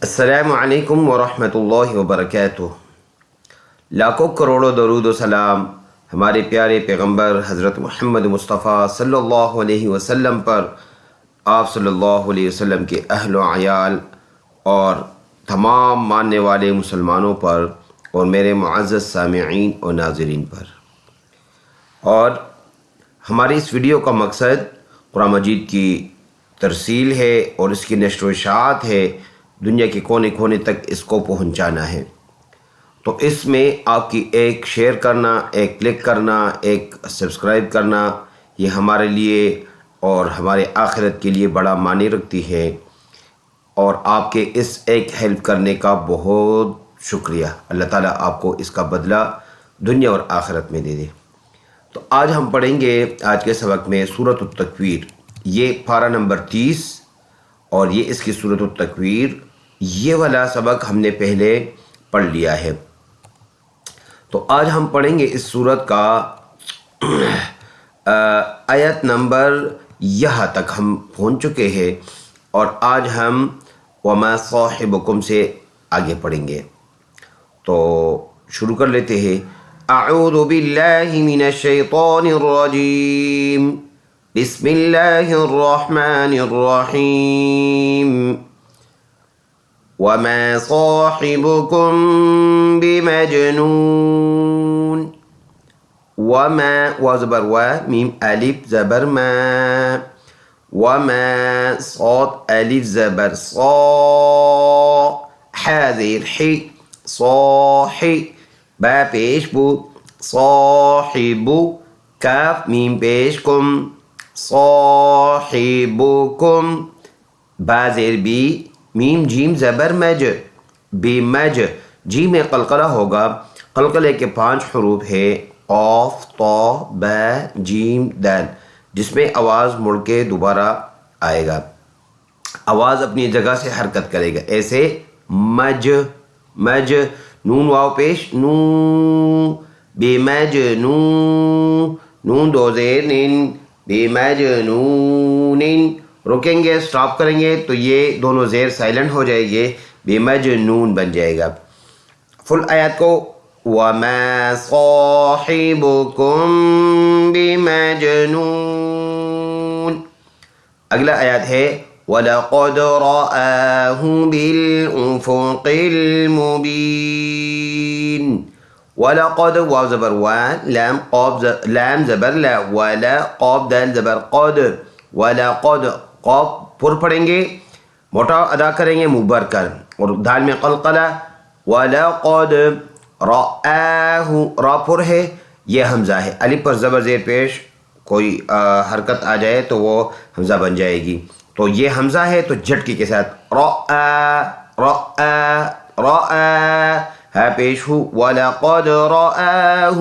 السلام علیکم ورحمۃ اللہ وبرکاتہ۔ لاکھوں کروڑوں درود و سلام ہمارے پیارے پیغمبر حضرت محمد مصطفیٰ صلی اللہ علیہ وسلم پر، آپ صلی اللہ علیہ وسلم کے اہل و عیال اور تمام ماننے والے مسلمانوں پر اور میرے معزز سامعین اور ناظرین پر۔ اور ہماری اس ویڈیو کا مقصد قرآن مجید کی ترسیل ہے اور اس کی نشر و اشاعت ہے، دنیا کے کونے کونے تک اس کو پہنچانا ہے۔ تو اس میں آپ کی ایک شیئر کرنا، ایک کلک کرنا، ایک سبسکرائب کرنا، یہ ہمارے لیے اور ہمارے آخرت کے لیے بڑا معنی رکھتی ہے، اور آپ کے اس ایک ہیلپ کرنے کا بہت شکریہ۔ اللہ تعالیٰ آپ کو اس کا بدلہ دنیا اور آخرت میں دے دے۔ تو آج ہم پڑھیں گے آج کے سبق میں سورۃ التکویر، یہ پارہ نمبر 30 اور یہ اس کی سورۃ التکویر، یہ والا سبق ہم نے پہلے پڑھ لیا ہے۔ تو آج ہم پڑھیں گے اس سورت کا آیت نمبر یہاں تک ہم پہنچ چکے ہیں، اور آج ہم وما صاحبکم سے آگے پڑھیں گے۔ تو شروع کر لیتے ہیں۔ اعوذ باللہ من الشیطان الرجیم، بسم اللہ الرحمن الرحیم۔ وما صاحبكم بمجنون، وما وزبر و میم الف زبر ما، وما صاد الف زبر صا، حاضر حی صاحی، با پیش بو صاحبو، کاف میم پیش کم صاحبکم، با زیر بی میم جیم زبر مج، بمج، جیم میں قلقلہ ہوگا۔ قلقلے کے 5 حروف ہے، قاف طا با جیم دال، جس میں آواز مڑ کے دوبارہ آئے گا، آواز اپنی جگہ سے حرکت کرے گا، ایسے مج مج، نون واو پیش نو، بمجنو، نون دو زیر نین، بمجنون، رکیں گے، سٹاپ کریں گے تو یہ دونوں زیر سائلنٹ ہو جائے گے، بمجنون بن جائے گا۔ فل آیات کو، وَمَا صَاحِبُكُم بِمَجْنُونٍ۔ اگلا آیات ہے، وَلَقَدْ رَآهُ بِالْأُفُقِ الْمُبِينِ۔ وَلَقَدْ واو زبر وا، لام زبر لا، ولا قاف دال زبر قد، وَلَقَدْ قاف پر پڑھیں گے، موٹا ادا کریں گے منہ بھر کر، اور دال میں قلقلہ، وَلَقَدْ رَآهُ، را پر ہے، یہ حمزہ ہے، الف پر زبر زیر پیش کوئی حرکت آ جائے تو وہ حمزہ بن جائے گی، تو یہ حمزہ ہے تو جھٹکی کے ساتھ ہا پیش ہو، وَلَقَدْ رَآهُ،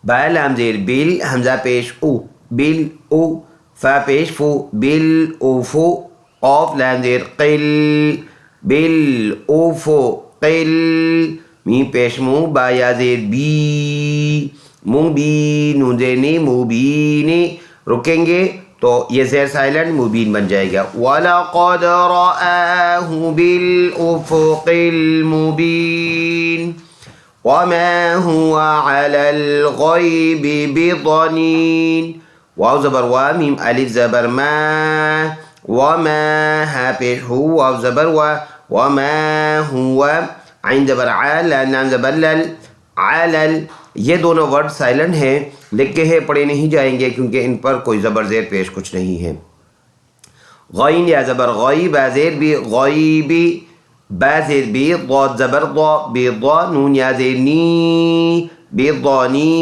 با لام زیر بل، حمزہ پیش او، بل او، فا پیش فو، بل اوفو، قاف لام زیر قل، بل اوفو قل، میم پیش مو، با یا زیر بی، مبین، نون زیر نی، مبین، رکیں گے تو یہ زیر سائلنٹ مبین بن جائے گا۔ وَلَقَدْ رَآهُ بِالْأُفُقِ الْمُبِينِ، وَمَا هُوَ عَلَى الْغَيْبِ بِضَنِينٍ۔ واو زبر وا، میم الف زبر ما، وما ہا پیش ہو، واو زبر وا، وما ہوا، عین زبر عا، لام زبر لل، علل، یہ دونوں ورڈ سائلنٹ ہیں، لکھ کے ہے پڑھے نہیں جائیں گے کیونکہ ان پر کوئی زبر زیر پیش کچھ نہیں ہے۔ غین یا زبر غی، با زیر بی غیبی، با زیر بی، ضاد زبر ضا، بیضا، نون یا زیر نی، بیضانی،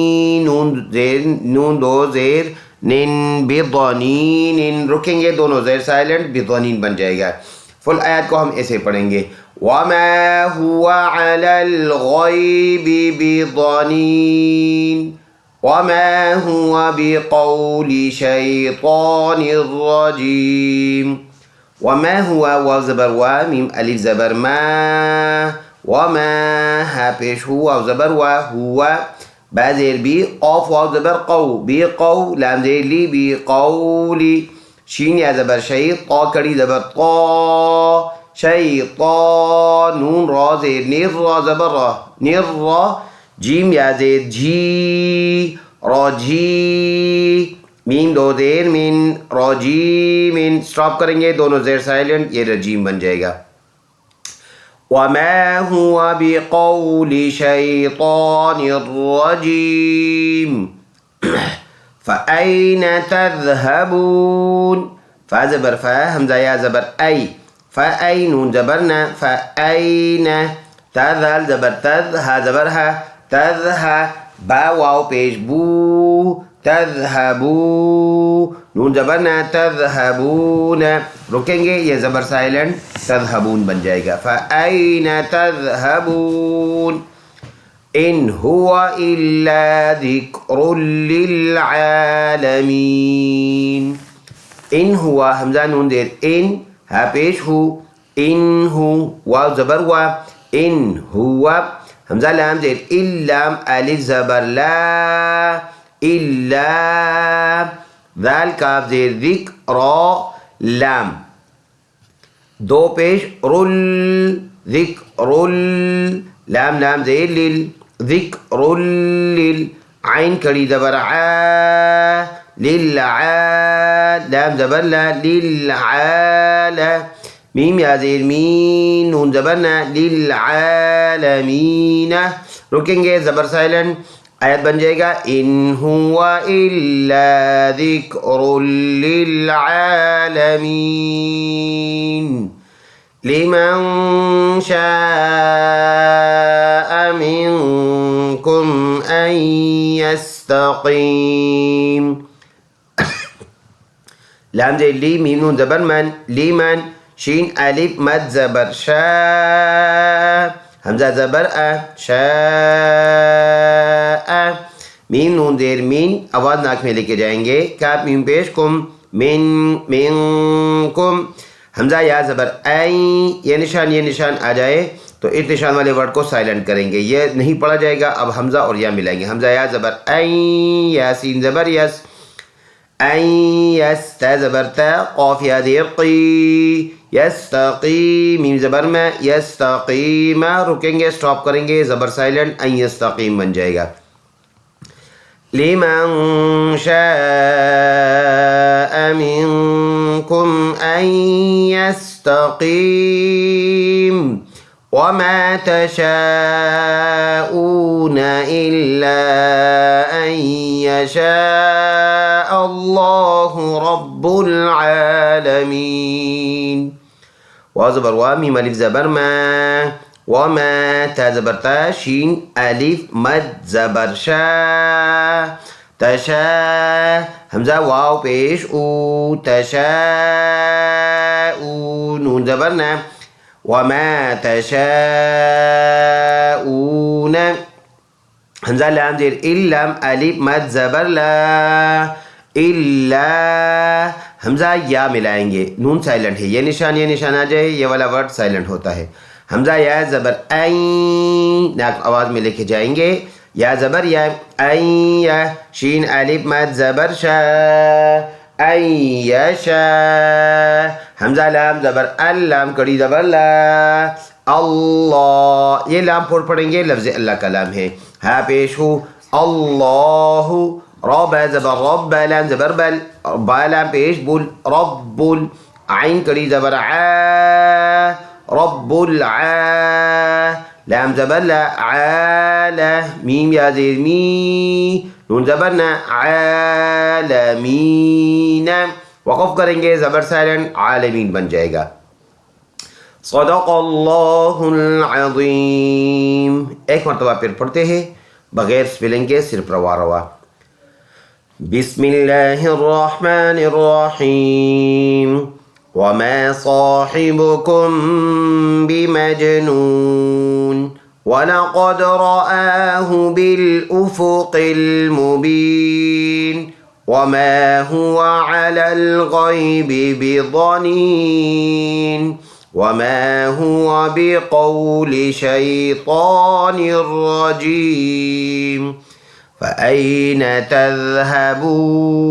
نون دو زیر نین، بضانین، رکیں گے دونوں زیر سائلنٹ، بضانین بن جائے گا۔ فل آیات کو ہم ایسے پڑھیں گے، وَمَا هُوَ عَلَى الْغَيْبِ بِضَنِينٍ، وَمَا هُوَ بِقَوْلِ شَيْطَانٍ رَّجِيمٍ۔ وَمَا هُوَ واو زبر وا، میم الف زبر ما، وَمَا ہا پیش ہو، واو زبر وا، ہوا، با زیر بی، قاف واو زبر قو، بی قو، لام زیر لی، بی قولی، شین یا زبر شی، طا کڑی زبر طا، شیطان نون را زیر نر را زبر را نر را جیم یا زیر جی راجی میم دو زیر من راجی من سٹاپ کریں گے دونوں زیر سائلنٹ یہ رجیم بن جائے گا وما هو بقول شيطان الرجيم فأين تذهبون فا زبر فا همزة يا زبر أي فأي نون زبرنا فأين تذهل زبر تذ ها زبر ها تذهب با واو پیش بو تذهبو نون زبرنا تذهبون رکیں گے یہ زبر سائلنٹ تذهبون بن جائے گا فأين تذهبون إن هو إلا ذكر للعالمين إن هو همزة نون دير إن ها پیش هو إن هو واو زبر وا إن هو همزة لام زير إلام ألف زبر لا إلا ذال كاف زير ذكر لام دو پیش رل ذكر لام لام زير لل ذكر لل عين كري زبر عا للعا لام زبر لا للعالى ميم يا زير مين نون زبرنا للعالمين رکیں گے زبر سائلنٹ آیت بن جائے گا ان هو الا ذکر للعالمین لمن شاء منكم ان يستقيم لام زي لي ميم نون زبر من لمن شين ألف مد زبر شاء همزة زبر شاء میم نون زیر مین آواز ناک میں لے کے جائیں گے کاف میم پیش کم من کم حمزہ یا زبر این یہ نشان آ جائے تو اس نشان والے ورڈ کو سائلنٹ کریں گے یہ نہیں پڑھا جائے گا اب حمزہ اور یا ملائیں گے حمزہ یا زبر این یا سین زبر یس این یس تا زبر تا قاف یا زیر قی یستقیم میم زبر میں یستقیم رکیں گے سٹاپ کریں گے زبر سائلنٹ این یستقیم بن جائے گا لمن شاء منكم أن يستقيم وما تشاءون إلا أن يشاء الله رب العالمين وزبر وميم ألف زبر ما وما تا زبر تا شين ألف مد زبر شا تشا همزة واو پیش او تشاء نون زبرنا وما تشاءون همزة لام زير إلام ألف مد زبر لا إلا حمزہ یا ملائیں گے نون سائلنٹ ہے یہ نشان آ جائے یہ والا ورڈ سائلنٹ ہوتا ہے حمزہ یا زبر این ناک آواز میں لے کے جائیں گے یا زبر یا این یا شین الف مد زبر شا این یشا حمزہ لام زبر اللام کڑی زبر لا اللہ یہ لام پھوڑ پڑیں گے لفظ اللہ کا لام ہے ہاں پیش ہو اللہ رب زبر رب لام زبر بل با لام پیش بول رب عین کڑی زبر عا رب العا لام زبر لا عالا میم یا زیر می نون زبرنا عالمین وقف کریں گے زبر سائلنٹ عالمین بن جائے گا صدق اللہ العظیم ایک مرتبہ پھر پڑھتے ہیں بغیر سپیلنگ کے صرف روا روا بسم اللہ الرحمن الرحیم وما صاحبكم بمجنون ولقد رآه بالأفق المبين وما هو على الغيب بضنين وما هو بقول شيطان رجيم فأين تذهبون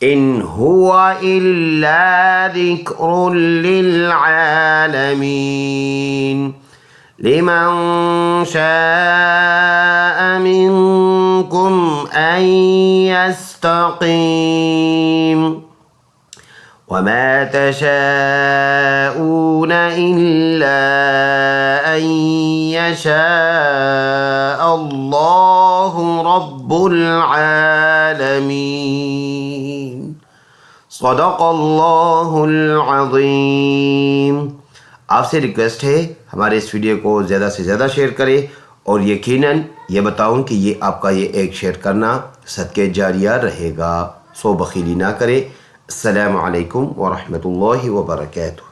إن هو إلا ذكر للعالمين لمن شاء منكم أن يستقيم وما تشاءون إلا أن يشاء الله رب العالمين صدق اللہ العظیم۔ آپ سے ریکویسٹ ہے ہمارے اس ویڈیو کو زیادہ سے زیادہ شیئر کریں اور یقیناً یہ بتاؤں کہ یہ آپ کا یہ ایک شیئر کرنا صدقہ جاریہ رہے گا، سو بخیلی نہ کریں۔ السلام علیکم ورحمۃ اللہ وبرکاتہ۔